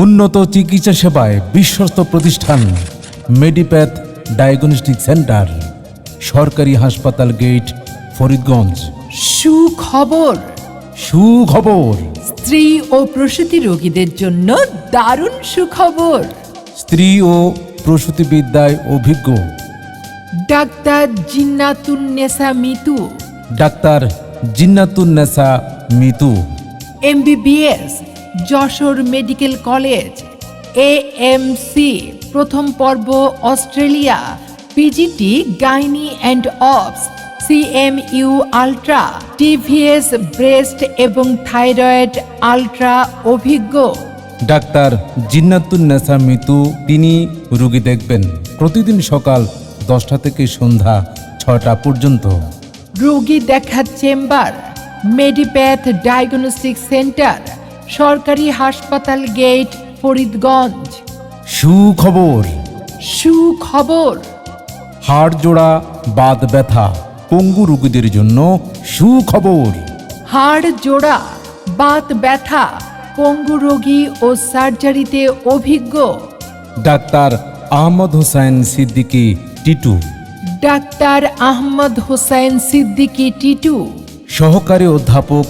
উন্নত চিকিৎসা সেবায় বিশ্বস্ত প্রতিষ্ঠান মেডিপ্যাথ ডায়াগনস্টিক সেন্টার, সরকারি হাসপাতাল গেট, ফরিদগঞ্জ। সুখবর, সুখবর, স্ত্রী ও প্রসূতি রোগীদের জন্য দারুণ সুখবর। স্ত্রী ও প্রসূতিবিদ্যায় অভিজ্ঞ doctor Jinnatunnesa Mitu, doctor Jinnatunnesa Mitu, MBBS Jessore medical college, AMC প্রথম পর্ব Australia, PGT gynae and obs, CMU ultra, TVS breast এবং থাইরয়েড আলট্রা অভিজ্ঞ। ডাক্তার জিন্নাতুন্নেসা মিতু, তিনি রোগী দেখবেন প্রতিদিন সকাল 10টা থেকে সন্ধ্যা 6টা পর্যন্ত। রোগী দেখার চেম্বার মেডিপ্যাথ ডায়াগনস্টিক সেন্টার, সরকারি হাসপাতাল গেট, ফরিদগঞ্জ। সুখবর, সুখবর, হাড় জোড়া, বাত ব্যথা, পঙ্গু রোগীদের জন্য সুখবর। হাড় জোড়া, বাত ব্যথা, পঙ্গু রোগী ও সার্জারিতে অভিজ্ঞ ডাক্তার আহমদ হোসেন সিদ্দিকী টিটু, ডাক্তার আহমদ হোসেন সিদ্দিকী টিটু, সহকারী অধ্যাপক,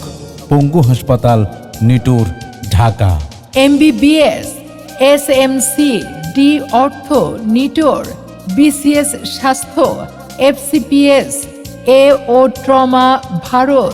পঙ্গু হাসপাতাল, NITOR, Dhaka. MBBS SMC D ortho, NITOR, BCS স্বাস্থ্য, FCPS A ও ট্রমা, ভারত।